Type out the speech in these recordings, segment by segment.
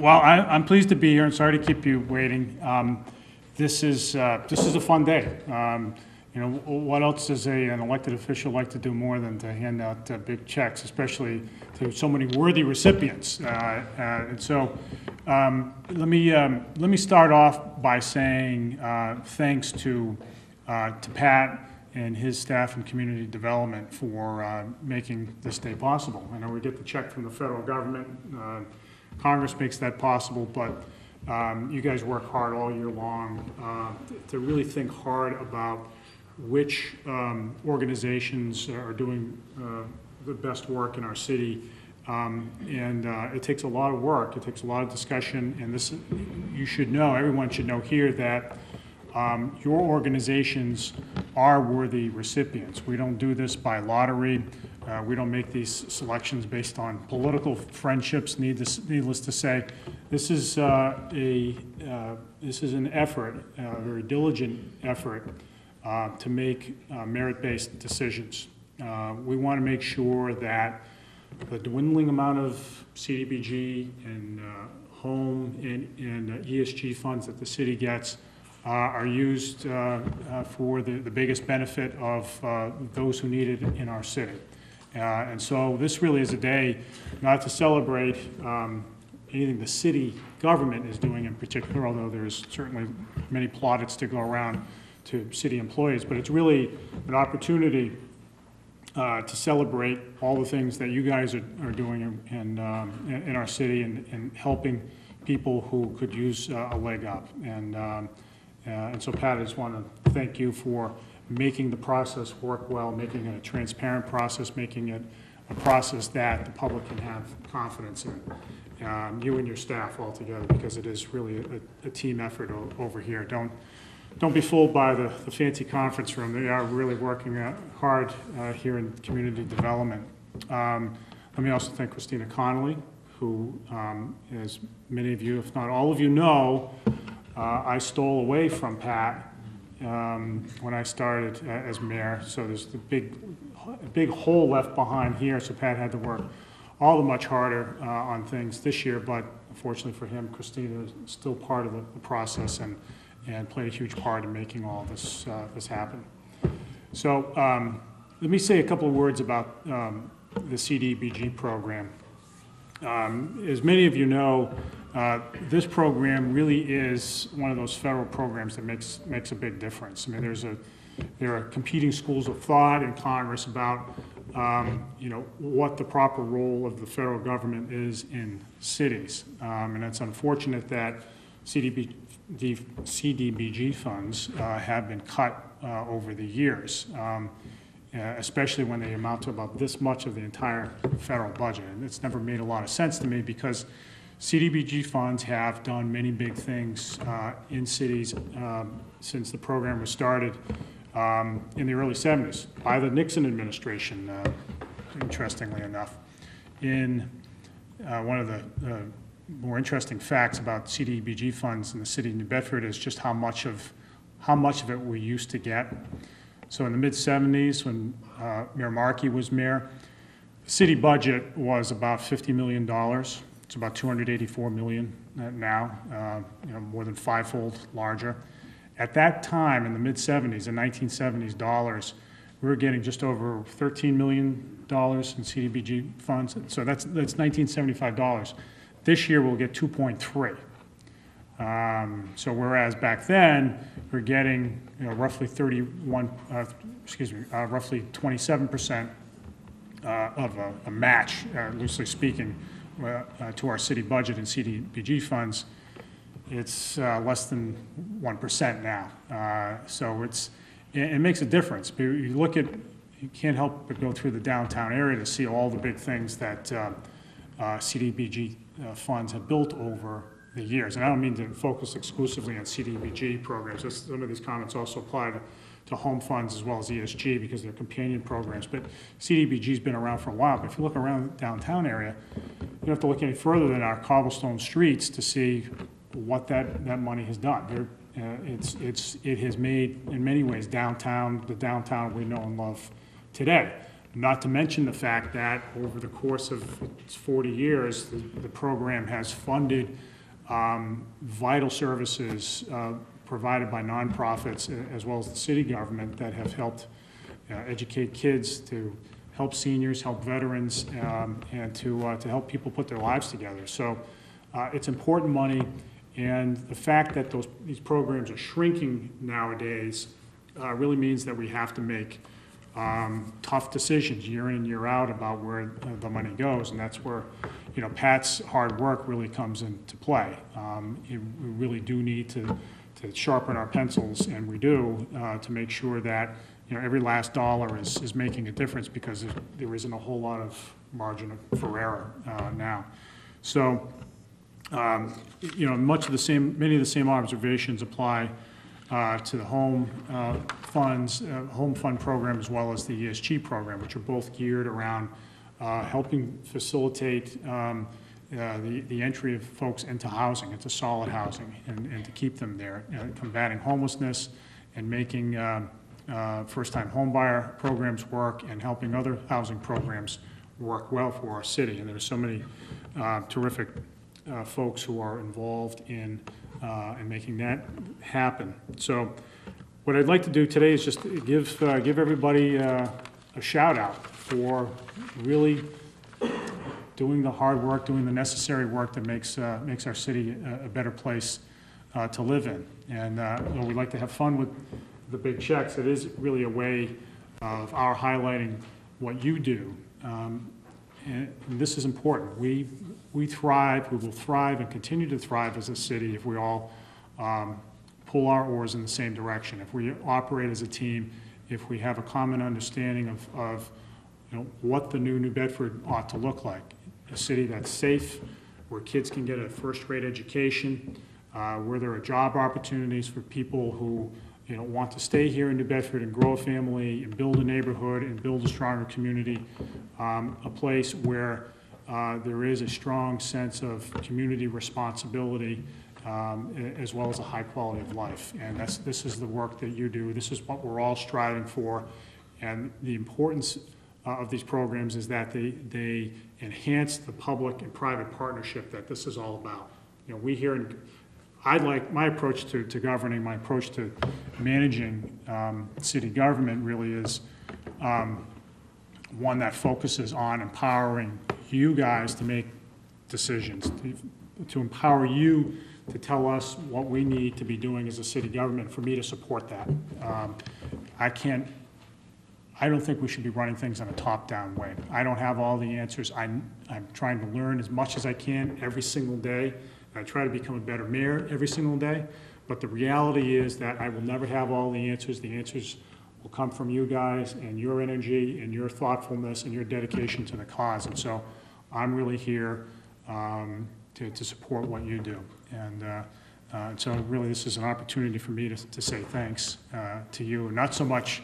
Well, I'm pleased to be here, and sorry to keep you waiting. This is a fun day. You know, what else does an elected official like to do more than to hand out big checks, especially to so many worthy recipients? And so, let me start off by saying thanks to Pat and his staff and community development for making this day possible. I know we get the check from the federal government. Congress makes that possible, but you guys work hard all year long to really think hard about which organizations are doing the best work in our city. It takes a lot of work, it takes a lot of discussion, and this, you should know, everyone should know here that your organizations are worthy recipients. We don't do this by lottery. We don't make these selections based on political friendships. Needless to say, this is an effort, a very diligent effort to make merit-based decisions. We want to make sure that the dwindling amount of CDBG and home and ESG funds that the city gets are used for the biggest benefit of those who need it in our city. And so this really is a day not to celebrate anything the city government is doing in particular, although there's certainly many plaudits to go around to city employees, but it's really an opportunity to celebrate all the things that you guys are doing in our city and helping people who could use a leg up. And so, Pat, I just want to thank you for making the process work well, making it a transparent process, making it a process that the public can have confidence in, you and your staff all together, because it is really a team effort over here. Don't be fooled by the fancy conference room. They are really working hard here in community development. Let me also thank Christina Connolly, who, as many of you, if not all of you know, I stole away from Pat when I started as mayor. So there's a big hole left behind here, so Pat had to work all the much harder on things this year, but unfortunately for him, Christina is still part of the process and played a huge part in making all this happen. So let me say a couple of words about the CDBG program. As many of you know, this program really is one of those federal programs that makes a big difference. I mean, there are competing schools of thought in Congress about you know, what the proper role of the federal government is in cities, and it's unfortunate that CDBG funds have been cut over the years, especially when they amount to about this much of the entire federal budget. And it's never made a lot of sense to me, because CDBG funds have done many big things in cities since the program was started in the early 70s by the Nixon administration, interestingly enough. In one of the more interesting facts about CDBG funds in the city of New Bedford is just how much of it we used to get. So in the mid-70s, when Mayor Markey was mayor, the city budget was about $50 million. It's about $284 million now, you know, more than fivefold larger. At that time, in the mid-70s, the 1970s dollars, we were getting just over $13 million in CDBG funds. So that's $1975. This year we'll get 2.3. So whereas back then we're getting, you know, roughly roughly 27% of a match, loosely speaking, to our city budget in CDBG funds. It's less than 1% now. So it makes a difference. But you can't help but go through the downtown area to see all the big things that CDBG funds have built over the years. And I don't mean to focus exclusively on CDBG programs. Some of these comments also apply to home funds as well as ESG, because they're companion programs. But CDBG's been around for a while. But if you look around the downtown area, you don't have to look any further than our cobblestone streets to see what that money has done. It has made, in many ways, the downtown we know and love today. Not to mention the fact that over the course of its 40 years, the program has funded vital services provided by nonprofits as well as the city government that have helped educate kids, to help seniors, help veterans, and to help people put their lives together. So it's important money, and the fact that these programs are shrinking nowadays really means that we have to make tough decisions year in and year out about where the money goes, and that's where, you know, Pat's hard work really comes into play. We really do need to sharpen our pencils, and we do, to make sure that, you know, every last dollar is making a difference, because there isn't a whole lot of margin for error now. So, you know, many of the same observations apply to the home fund program as well as the ESG program, which are both geared around helping facilitate the entry of folks into housing, into solid housing, and to keep them there, combating homelessness and making first-time homebuyer programs work, and helping other housing programs work well for our city. And there's so many terrific folks who are involved in making that happen. So what I'd like to do today is just give everybody a shout out for really doing the hard work, doing the necessary work that makes our city a better place to live in. And though we like to have fun with the big checks, it is really a way of our highlighting what you do. And this is important. We thrive, we will thrive and continue to thrive as a city if we all pull our oars in the same direction, if we operate as a team, if we have a common understanding of you know, what the New Bedford ought to look like. A city that's safe, where kids can get a first-rate education, where there are job opportunities for people who, you know, want to stay here in New Bedford and grow a family and build a neighborhood and build a stronger community, a place where there is a strong sense of community responsibility, as well as a high quality of life. And this is the work that you do. This is what we're all striving for. And the importance of these programs is that they enhance the public and private partnership that this is all about. You know, we here I like my approach to governing, my approach to managing city government really is one that focuses on empowering you guys to make decisions, to empower you to tell us what we need to be doing as a city government, for me to support that. I don't think we should be running things in a top-down way. I don't have all the answers. I'm trying to learn as much as I can every single day. I try to become a better mayor every single day, but the reality is that I will never have all the answers. The answers will come from you guys and your energy and your thoughtfulness and your dedication to the cause. And so I'm really here to support what you do. And so really this is an opportunity for me to say thanks to you, not so much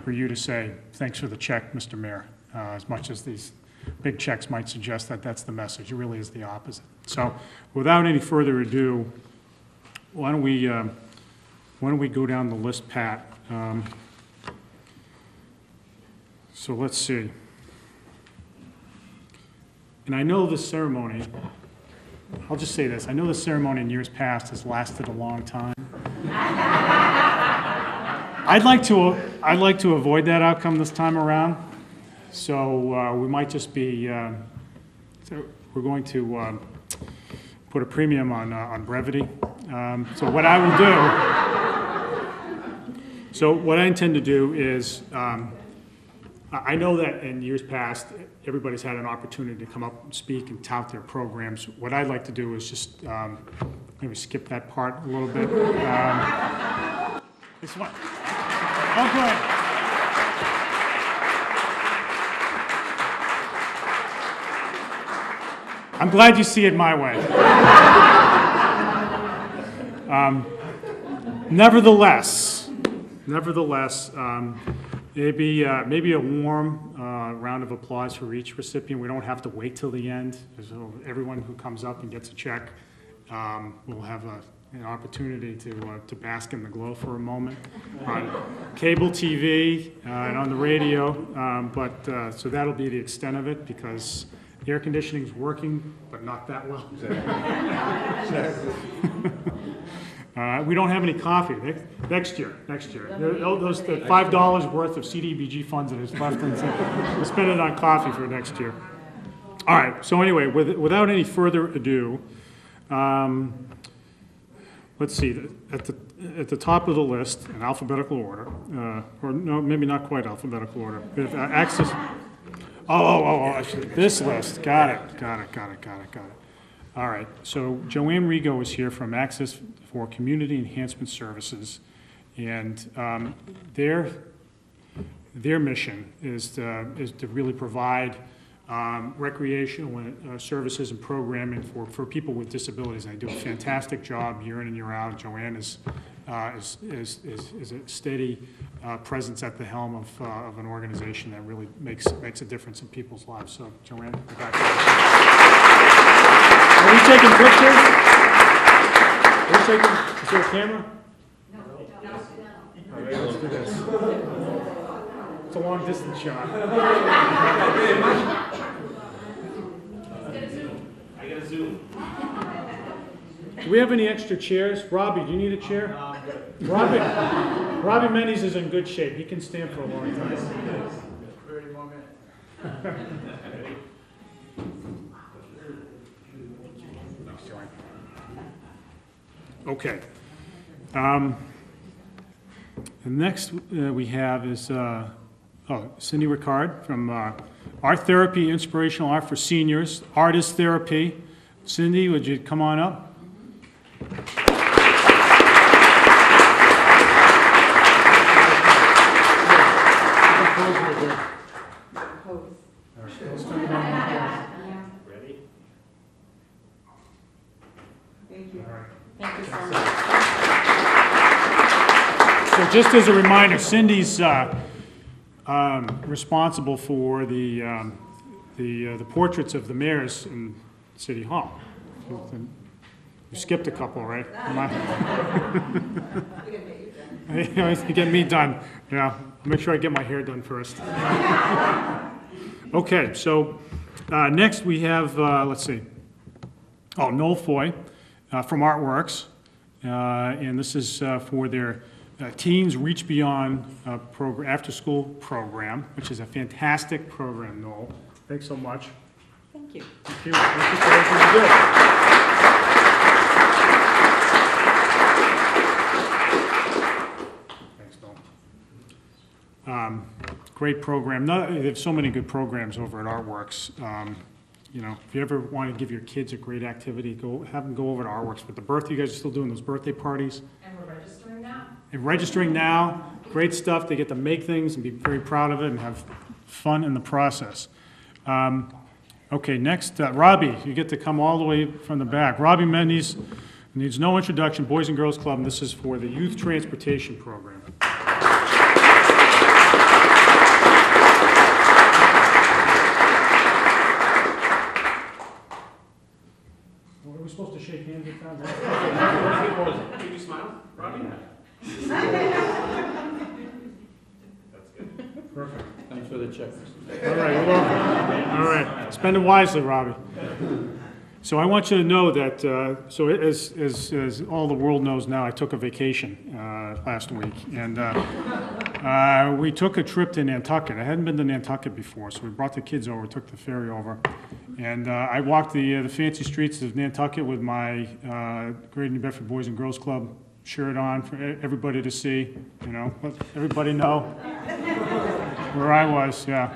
for you to say, thanks for the check, Mr. Mayor, as much as these big checks might suggest that that's the message. It really is the opposite. So without any further ado, why don't we go down the list, Pat? So let's see. And I know this ceremony, I'll just say this, I know this ceremony in years past has lasted a long time. I'd like to avoid that outcome this time around. So we might just be, so we're going to put a premium on brevity. So what I will do, so what I intend to do is, I know that in years past, everybody's had an opportunity to come up and speak and tout their programs. What I'd like to do is just maybe skip that part a little bit. This one. Oh, good. I'm glad you see it my way. Nevertheless, maybe a warm round of applause for each recipient. We don't have to wait till the end. So everyone who comes up and gets a check will have an opportunity to bask in the glow for a moment on cable TV and on the radio. So that'll be the extent of it, because Air conditioning's working, but not that well. We don't have any coffee. Next year. Those the $5 worth of CDBG funds that is left, we'll spend it on coffee for next year. All right, so anyway, without any further ado, let's see, at the top of the list, in alphabetical order, or no, maybe not quite alphabetical order, we have access, actually, this list, got it. All right, so Joanne Rigo is here from Access for Community Enhancement Services, and their mission is to really provide recreational services and programming for people with disabilities. And they do a fantastic job year in and year out. Joanne is a steady presence at the helm of an organization that really makes a difference in people's lives. So, Joanne, I got you. Are we taking pictures? Is there a camera? No. All right, let's do this. It's a long distance shot. I got a Zoom. Do we have any extra chairs? Robbie, do you need a chair? No, I'm good. Robbie Mendes is in good shape. He can stand for a long time. 30 more minutes. Okay. And next we have is Cindy Ricard from Art Therapy, Inspirational Art for Seniors, Artist Therapy. Cindy, would you come on up? Ready? Thank you. All right. Thank you so much. So just as a reminder, Cindy's responsible for the portraits of the mayors in City Hall. You skipped a couple, right? You get me done. Yeah, I'll make sure I get my hair done first. Okay, so next we have, let's see, Noel Foy from Artworks, and this is for their Teens Reach Beyond after-school program, which is a fantastic program, Noel. Thanks so much. Thank you. Thank you. Thank you for everything you do. Thanks, Noel. Great program. They have so many good programs over at Artworks. You know, if you ever want to give your kids a great activity, have them go over to Artworks. But the birthday, you guys are still doing those birthday parties? And we're registering now. And registering now, great stuff. They get to make things and be very proud of it and have fun in the process. Okay, next, Robbie, you get to come all the way from the back. Robbie Mendes needs no introduction, Boys and Girls Club, and this is for the Youth Transportation Program. Were we supposed to shake hands at times? Can you smile, Robbie? That's good. Perfect. Thanks for the check. All right, you're welcome. All right, spend it wisely, Robbie. So I want you to know that, so as all the world knows now, I took a vacation last week, and we took a trip to Nantucket. I hadn't been to Nantucket before, so we brought the kids over, took the ferry over, and I walked the fancy streets of Nantucket with my Greater New Bedford Boys and Girls Club shirt on for everybody to see, you know, let everybody know where I was, yeah.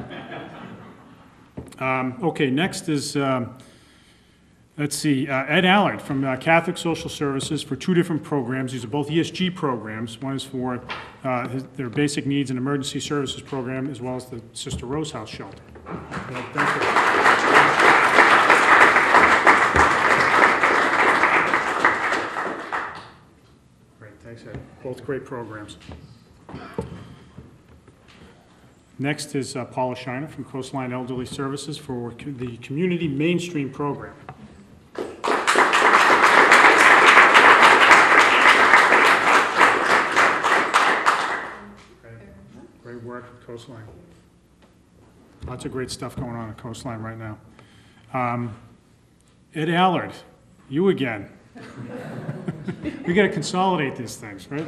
Okay, next is, let's see, Ed Allard from Catholic Social Services for two different programs. These are both ESG programs. One is for their basic needs and emergency services program, as well as the Sister Rose House shelter. Thank you. Great, thanks, Ed. Both great programs. Next is Paula Shiner from Coastline Elderly Services for the Community Mainstream Program. Great work, Coastline. Lots of great stuff going on at Coastline right now. Ed Allard, you again. We got to consolidate these things, right?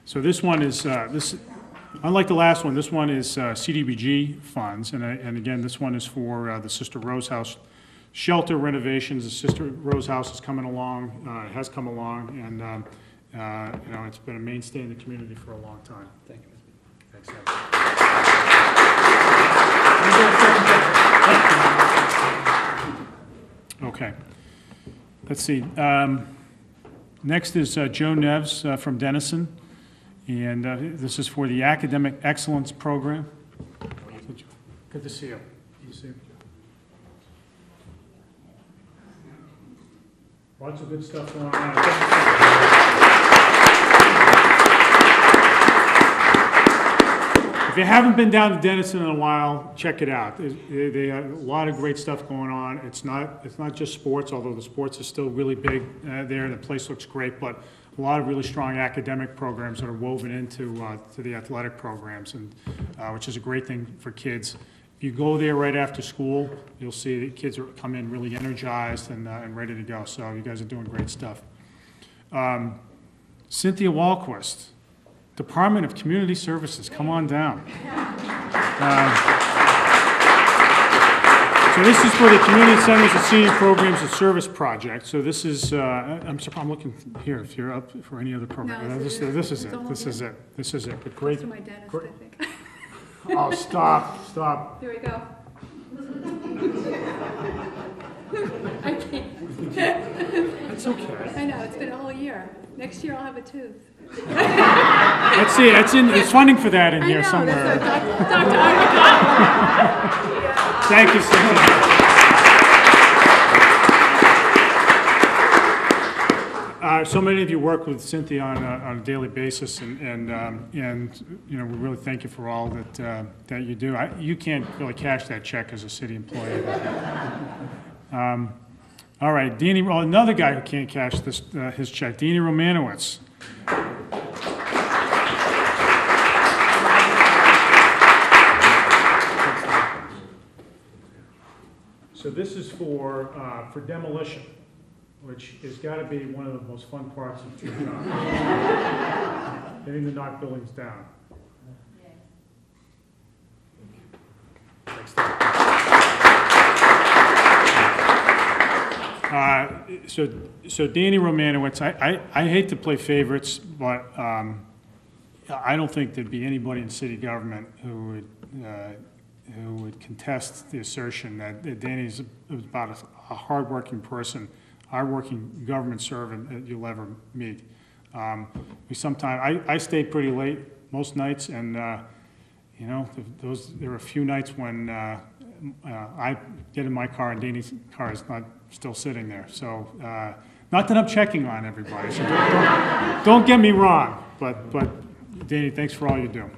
So this one is, unlike the last one, this one is CDBG funds, and again, this one is for the Sister Rose House shelter renovations. The Sister Rose House is coming along, has come along, and you know, it's been a mainstay in the community for a long time. Thank you. Thanks, Ed. Okay. Let's see. Next is Joe Neves from Denison, and this is for the Academic Excellence Program. Good to see you. Good to see you. Lots of good stuff going on. If you haven't been down to Denison in a while, check it out. They have a lot of great stuff going on. It's not just sports, although the sports is still really big there. The place looks great, but a lot of really strong academic programs that are woven into to the athletic programs, and which is a great thing for kids. If you go there right after school, you'll see the kids come in really energized and ready to go. So you guys are doing great stuff. Cynthia Walquist, Department of Community Services, come on down. So this is for the Community Centers and Senior Programs and Service Project. So this is, I'm looking here if you're up for any other program. No, This is it. But great. To my dentist, great. I think. Oh, stop. Here we go. I can't. That's okay. I know, it's been a whole year. Next year I'll have a tooth. Let's see, there's funding for that in here I know, somewhere. that's Dr. Thank you, Cynthia. So many of you work with Cynthia on a daily basis, and you know, we really thank you for all that you do. You can't really cash that check as a city employee. All right, another guy who can't cash his check, Deanie Romanowitz. So this is for demolition, which has got to be one of the most fun parts of your job. Getting to knock buildings down. Thanks, so Danny Romanowitz, I hate to play favorites, but I don't think there'd be anybody in city government who would contest the assertion that Danny's about a hardworking person, hardworking government servant that you'll ever meet. I stay pretty late most nights, and you know, there are a few nights when I get in my car and Danny's car is not still sitting there. So not that I'm checking on everybody, so don't get me wrong, but Danny, thanks for all you do.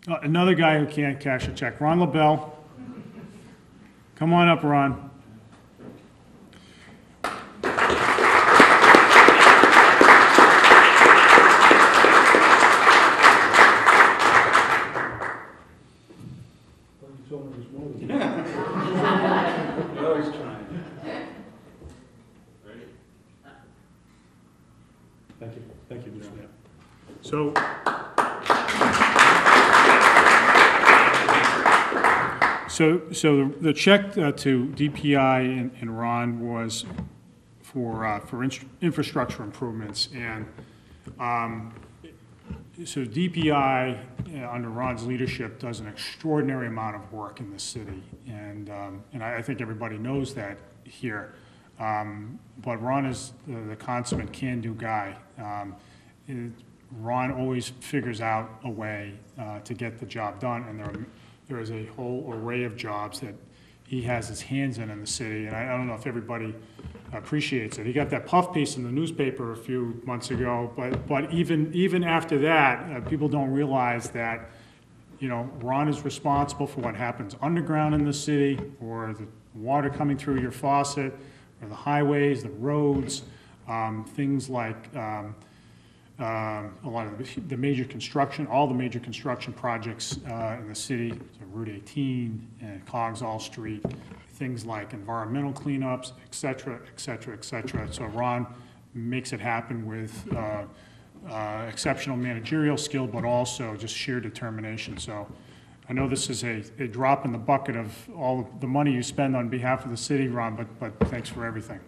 Another guy who can't cash a check, Ron LaBelle. Come on up, Ron. Always trying. Ready? Thank you, Joe. So, the check to DPI and Ron was for infrastructure improvements, and so DPI under Ron's leadership does an extraordinary amount of work in the city, and I think everybody knows that here. But Ron is the consummate can-do guy. Ron always figures out a way to get the job done, and there is a whole array of jobs that he has his hands in the city, and I don't know if everybody appreciates it. He got that puff piece in the newspaper a few months ago, but even after that, people don't realize that, you know, Ron is responsible for what happens underground in the city, or the water coming through your faucet, or the highways, the roads, things like a lot of the major construction, all the major construction projects in the city, so Route 18 and Coggshall Street, things like environmental cleanups, et cetera, et cetera, et cetera. So Ron makes it happen with exceptional managerial skill, but also just sheer determination. So I know this is a drop in the bucket of all of the money you spend on behalf of the city, Ron, but thanks for everything.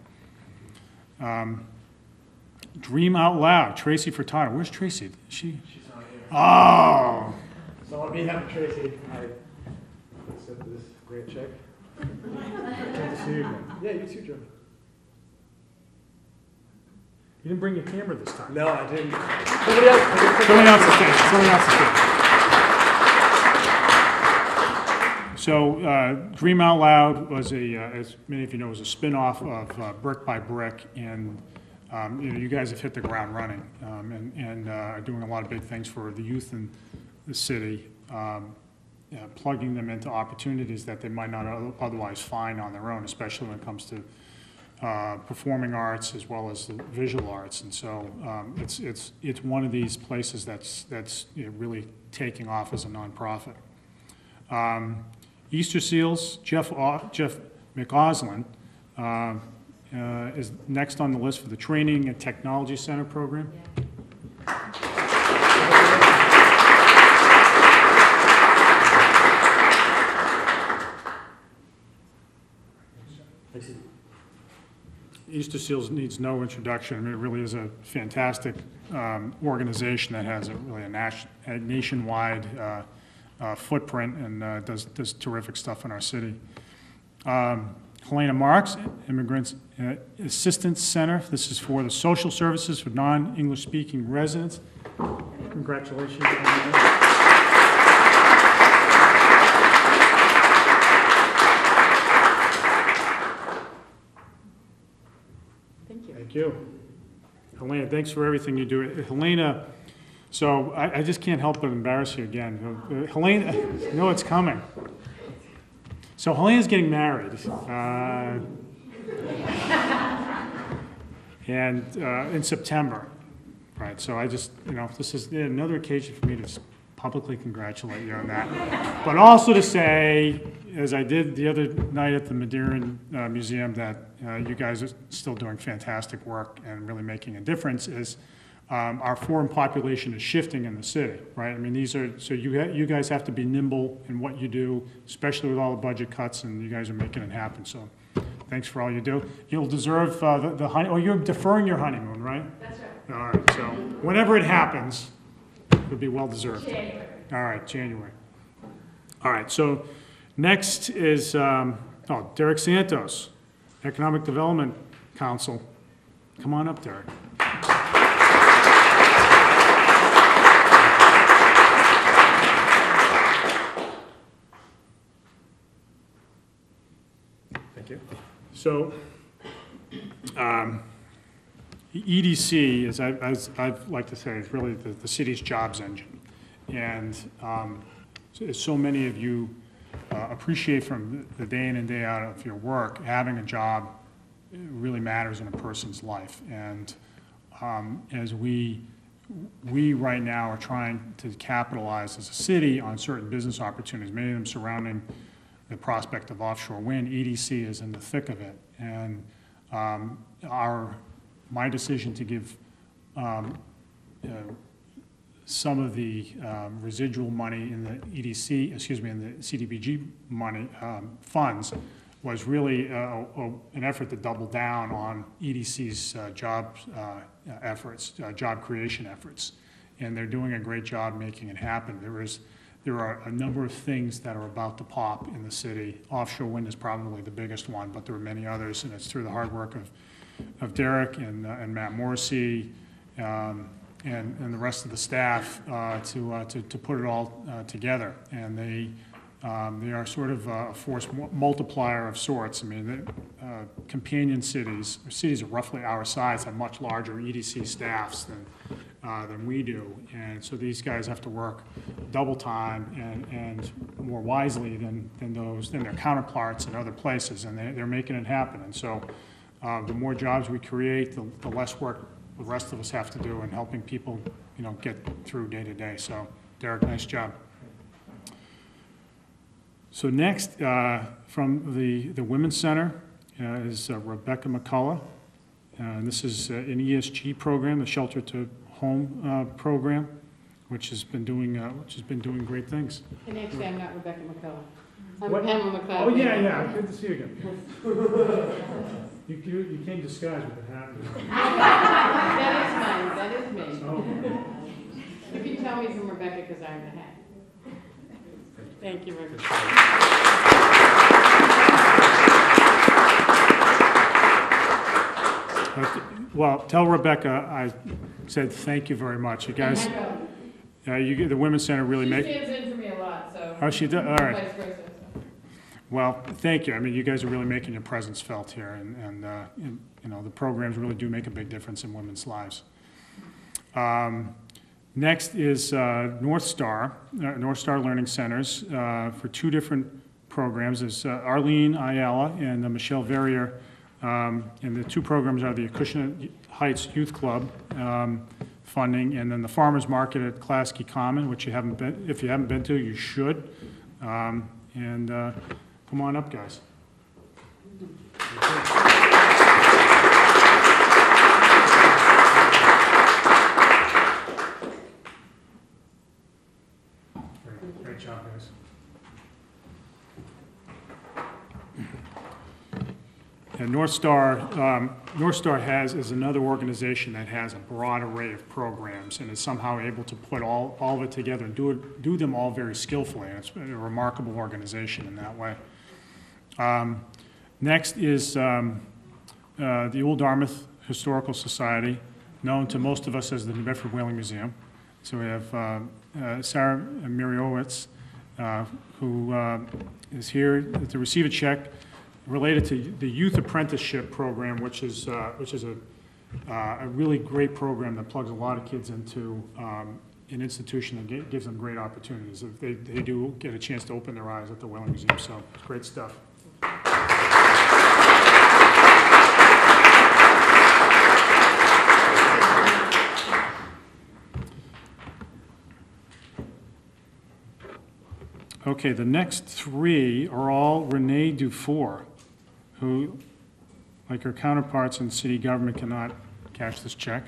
Dream Out Loud, Tracy Furtado. Where's Tracy? She's not here. Oh, So on behalf of Tracy, I accept this great check. good to see you again. Yeah, you too, Joe. You didn't bring your camera this time. No, I didn't. Somebody else. Somebody else is taking. Somebody else is taking. So, Dream Out Loud was as many of you know, was a spin-off of Brick by Brick, and you guys have hit the ground running, and are doing a lot of big things for the youth in the city, plugging them into opportunities that they might not otherwise find on their own, especially when it comes to performing arts as well as the visual arts. And so it's one of these places that's really taking off as a nonprofit. Easter Seals, Jeff McAuslin is next on the list for the Training and Technology Center program. Easter Seals needs no introduction. I mean, it really is a fantastic organization that has a nationwide footprint and does terrific stuff in our city. Helena Marks, Immigrants Assistance Center. This is for the social services for non-English speaking residents. Congratulations. Thank you. Helena, thanks for everything you do. Helena, so I just can't help but embarrass you again. Helena, you know it's coming. So Helena's getting married. And in September, right? So I just, this is another occasion for me to publicly congratulate you on that. But also to say, as I did the other night at the Madeira Museum, that you guys are still doing fantastic work and really making a difference, is our foreign population is shifting in the city, right? I mean, you guys have to be nimble in what you do, especially with all the budget cuts, and you guys are making it happen. So thanks for all you do. You'll deserve the honeymoon. You're deferring your honeymoon, right? That's right. All right, so whenever it happens, it'll be well deserved. January. All right, January. All right, so next is Derek Santos, Economic Development Council. Come on up, Derek. Thank you. So, EDC, as I've like to say, is really the city's jobs engine. And as so many of you appreciate from the day in and day out of your work, having a job really matters in a person's life. And as we right now are trying to capitalize as a city on certain business opportunities, many of them surrounding the prospect of offshore wind, EDC is in the thick of it. And my decision to give some of the residual money in the EDC, in the CDBG money funds, was really an effort to double down on EDC's job efforts, job creation efforts. And they're doing a great job making it happen. There are a number of things that are about to pop in the city. Offshore wind is probably the biggest one, but there are many others, and it's through the hard work of Derek and Matt Morrissey and the rest of the staff to put it all together. And they are sort of a force multiplier of sorts. I mean, companion cities, or cities of roughly our size, have much larger EDC staffs than we do. And so these guys have to work double time and more wisely than their counterparts in other places, and they're making it happen. And so the more jobs we create, the less work the rest of us have to do in helping people, get through day to day. So, Derek, nice job. So next, from the Women's Center is Rebecca McCullough. And this is an ESG program, the Shelter to Home program, which has been doing great things. And actually, I'm not Rebecca McCullough. I'm What? Pamela McCullough. Oh, yeah, good to see you again. You came disguised with the hat. That is me. So, You can tell me from Rebecca because I'm the hat. Thank you, Rebecca. well, tell Rebecca I said thank you very much. You guys, the Women's Center really She make. stands in for me a lot, so. Oh, she does. All right. Vice versa, so. Well, thank you. I mean, you guys are really making your presence felt here, and the programs really do make a big difference in women's lives. Next is North Star Learning Centers for two different programs. Is Arlene Ayala and Michelle Verrier, and the two programs are the Acushnet Heights Youth Club funding, and then the Farmers Market at Klasky Common, which if you haven't been to, you should. Come on up, guys. Great job, guys. And North Star is another organization that has a broad array of programs and is somehow able to put all of it together and do them all very skillfully. And it's a remarkable organization in that way. Next is the Old Dartmouth Historical Society, known to most of us as the New Bedford Whaling Museum. So we have Sarah Miriowitz, who is here to receive a check related to the Youth Apprenticeship Program, which is a really great program that plugs a lot of kids into an institution that gives them great opportunities. They do get a chance to open their eyes at the Whaling Museum, so it's great stuff. Okay, the next three are all Renee Dufour, who, like her counterparts in city government, cannot cash this check.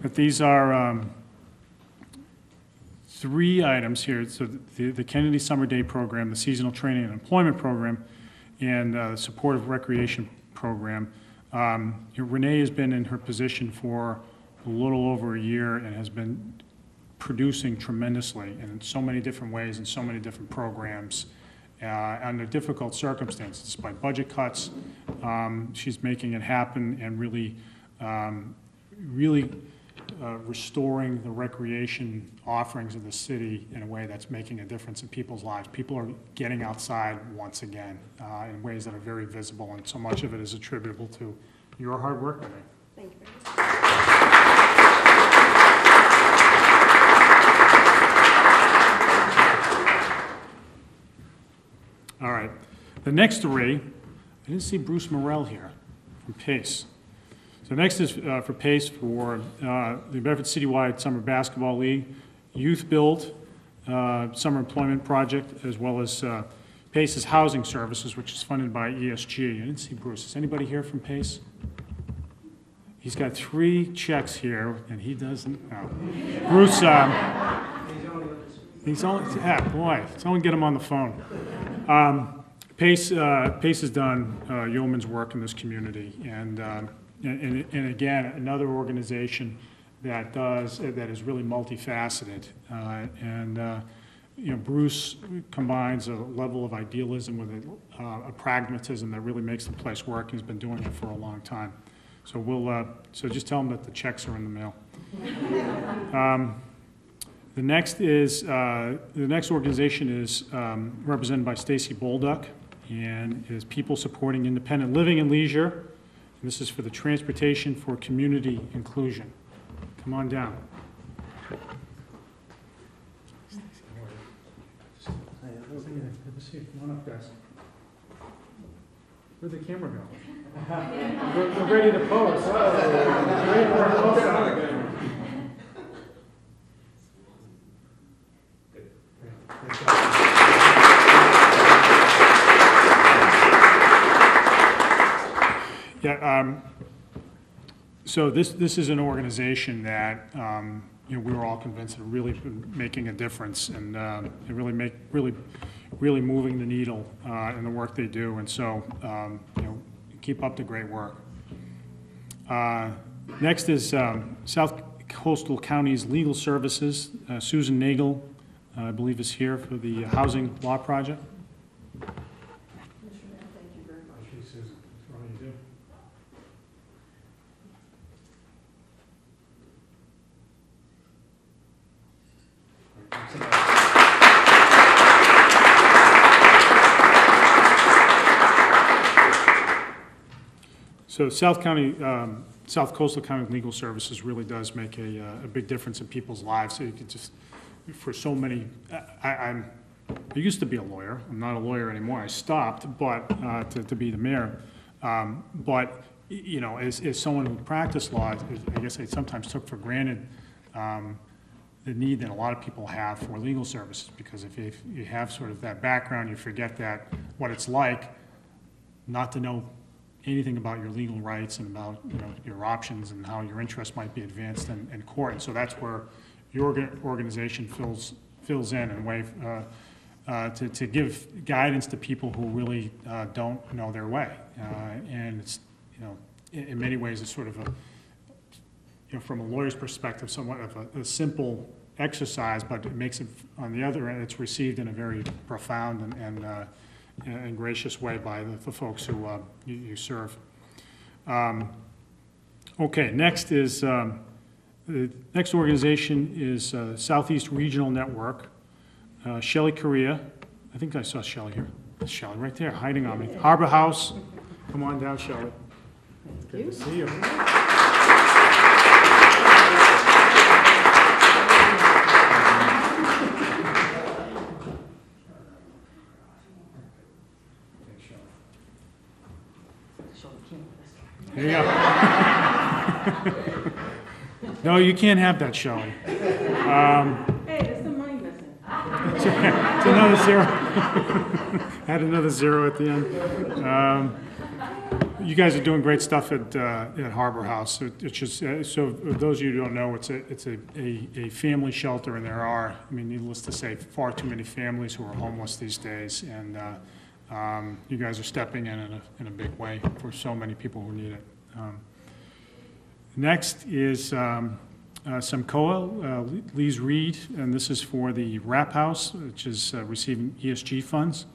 But these are three items here. So the Kennedy Summer Day Program, the Seasonal Training and Employment Program, and the Supportive Recreation Program. Renee has been in her position for a little over a year and has been producing tremendously in so many different ways and so many different programs under difficult circumstances. Despite budget cuts, she's making it happen and really restoring the recreation offerings of the city in a way that's making a difference in people's lives. People are getting outside once again in ways that are very visible, and so much of it is attributable to your hard work, Renee. Thank you. All right. The next three, I didn't see Bruce Morrell here from PACE. So next is for PACE for the Bedford Citywide Summer Basketball League, Youth Build Summer Employment Project, as well as PACE's Housing Services, which is funded by ESG. I didn't see Bruce. Is anybody here from PACE? He's got three checks here, and he doesn't. No. Bruce, he's only, yeah, boy, someone get him on the phone. PACE has done yeoman's work in this community, and again, another organization that is really multifaceted. Bruce combines a level of idealism with a pragmatism that really makes the place work. He's been doing it for a long time. So so just tell him that the checks are in the mail. The next organization is represented by Stacy Bolduck, and is People Supporting Independent Living and Leisure. And this is for the Transportation for Community Inclusion. Come on down. Good to see you. Come on up, guys. Where'd the camera go? We're ready to pose. Great work. So this is an organization that, you know, we were all convinced had really been making a difference and really moving the needle in the work they do. And so, you know, keep up the great work. Next is South Coastal County's Legal Services. Susan Nagel, I believe, is here for the Housing Law Project. Thank you very much. Thank you, Susan, for all you do. So South Coastal County Legal Services really does make a big difference in people's lives. So you could just, for so many, I used to be a lawyer. I'm not a lawyer anymore. I stopped, but to be the mayor. But you know, as someone who practiced law, I guess I sometimes took for granted the need that a lot of people have for legal services, because if you have sort of that background, you forget that what it's like not to know anything about your legal rights and about, you know, your options and how your interests might be advanced in court. And so that's where your organization fills in a way to give guidance to people who really don't know their way. And it's, you know, in many ways it's sort of a, you know, from a lawyer's perspective, somewhat of a simple exercise, but it makes it, on the other end, it's received in a very profound and gracious way by the folks who you serve. Okay, next is, the next organization is Southeast Regional Network. Shelley Correa, I think I saw Shelley here. Shelley, right there, hiding on me. Harbor House, come on down, Shelley. Good to see you. There you go. No, you can't have that, Shelley. Hey, there's some money missing. It's another zero. Had another zero at the end. You guys are doing great stuff at Harbor House. It's just, so those of you who don't know, it's a family shelter, and there are, I mean, needless to say, far too many families who are homeless these days, and you guys are stepping in a big way for so many people who need it. Next is Semcoa, Lee's Reed, and this is for the Wrap House, which is receiving ESG funds.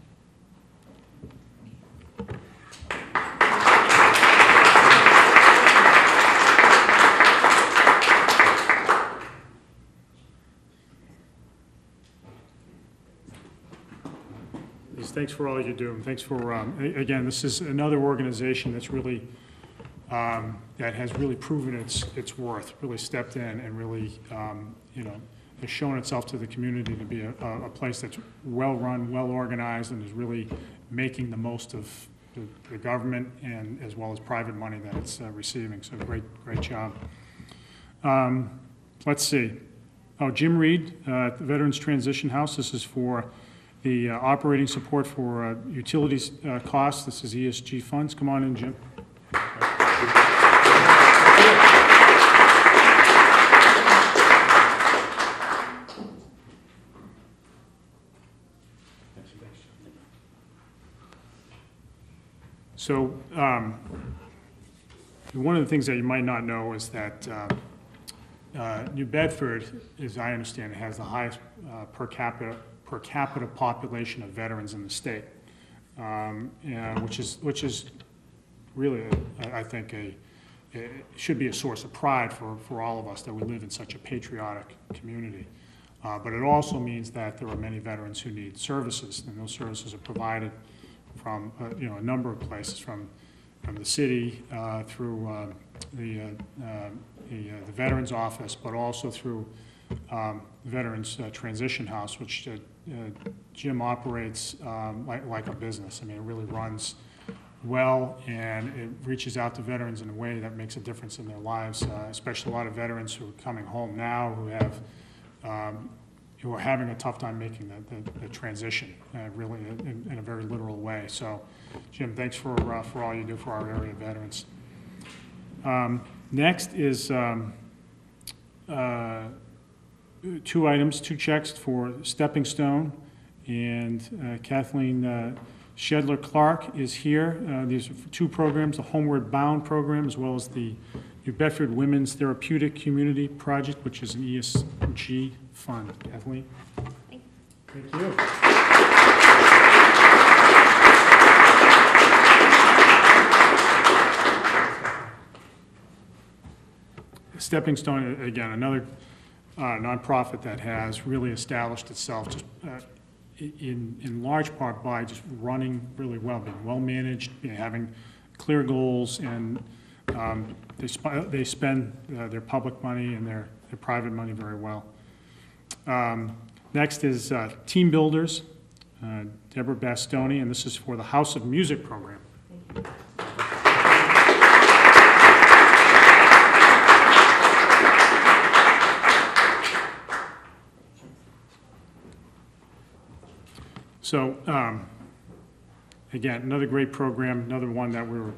Thanks for all you do, and thanks for, again, this is another organization that's really, that has really proven its worth, really stepped in and really, you know, has shown itself to the community to be a place that's well-run, well-organized, and is really making the most of the government and as well as private money that it's receiving. So great job. Let's see. Oh, Jim Reed, at the Veterans Transition House. This is for the operating support for utilities costs. This is ESG funds. Come on in, Jim. So one of the things that you might not know is that New Bedford, as I understand it, has the highest per capita population of veterans in the state, which is really, I think, it should be a source of pride for all of us that we live in such a patriotic community. But it also means that there are many veterans who need services, and those services are provided from you know, a number of places, from the city through the Veterans Office, but also through the Veterans Transition House, which Jim operates like a business. I mean, it really runs well, and it reaches out to veterans in a way that makes a difference in their lives, especially a lot of veterans who are coming home now who are having a tough time making the transition, really in a very literal way. So, Jim, thanks for all you do for our area veterans. Next is 2 items, 2 checks for Stepping Stone, and Kathleen Shedler Clark is here. These are 2 programs, the Homeward Bound program, as well as the New Bedford Women's Therapeutic Community Project, which is an ESG fund. Kathleen? Thank you. Stepping Stone, again, another nonprofit that has really established itself just in large part by just running really well, being well-managed, having clear goals, and they spend their public money and their private money very well. Next is Team Builders, Deborah Bastoni, and this is for the House of Music program. So, again, another great program, another one that we're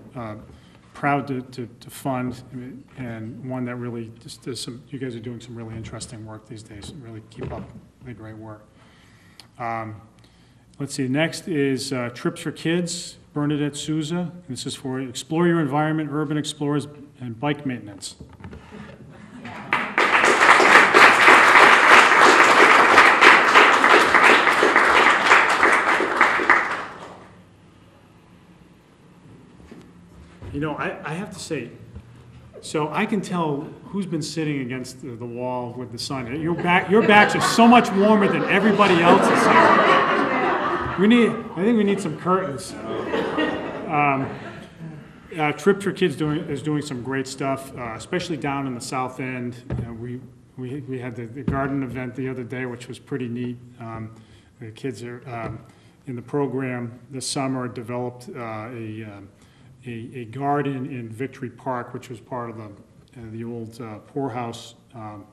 proud to fund, and one that really just does you guys are doing some really interesting work these days, and really keep up the great work. Let's see, next is Trips for Kids, Bernadette Souza. This is for Explore Your Environment, Urban Explorers, and Bike Maintenance. You know, I have to say, so I can tell who's been sitting against the wall with the sun. Your backs are so much warmer than everybody else's here. I think we need some curtains. Trip for Kids is doing some great stuff, especially down in the South End. We had the garden event the other day, which was pretty neat. The kids are in the program this summer developed a garden in Victory Park, which was part of the old poorhouse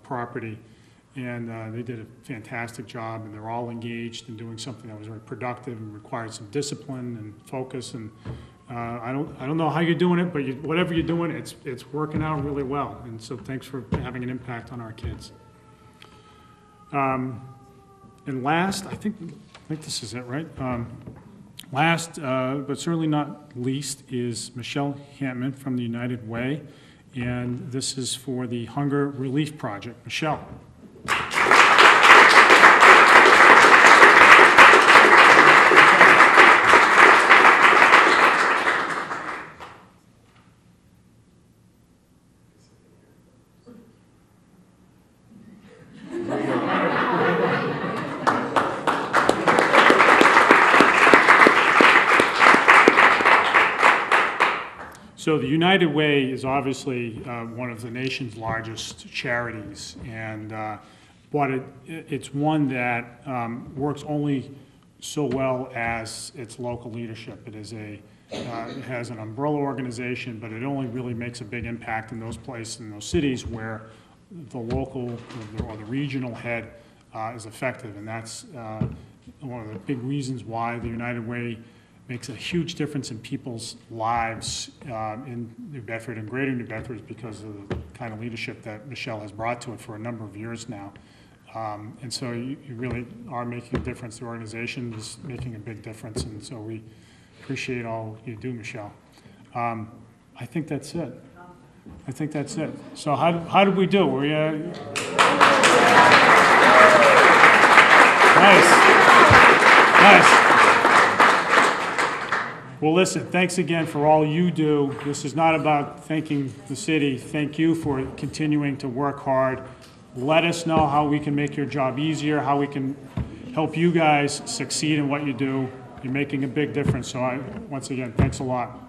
property, and they did a fantastic job, and they're all engaged in doing something that was very productive and required some discipline and focus. And I don't know how you're doing it, but whatever you're doing, it's working out really well. And so thanks for having an impact on our kids. And last, I think this is it, right? Last, but certainly not least, is Michelle Hampman from the United Way, and this is for the Hunger Relief Project. Michelle. So the United Way is obviously one of the nation's largest charities, and but it's one that works only so well as its local leadership. It has an umbrella organization, but it only really makes a big impact in those places, in those cities where the local or the regional head is effective, and that's one of the big reasons why the United Way makes a huge difference in people's lives in New Bedford and greater New Bedford, because of the kind of leadership that Michelle has brought to it for a number of years now. And so you really are making a difference. The organization is making a big difference, and so we appreciate all you do, Michelle. I think that's it. I think that's it. So how did we do? Were we, Nice. Well, listen, thanks again for all you do. This is not about thanking the city. Thank you for continuing to work hard. Let us know how we can make your job easier, how we can help you guys succeed in what you do. You're making a big difference. So once again, thanks a lot.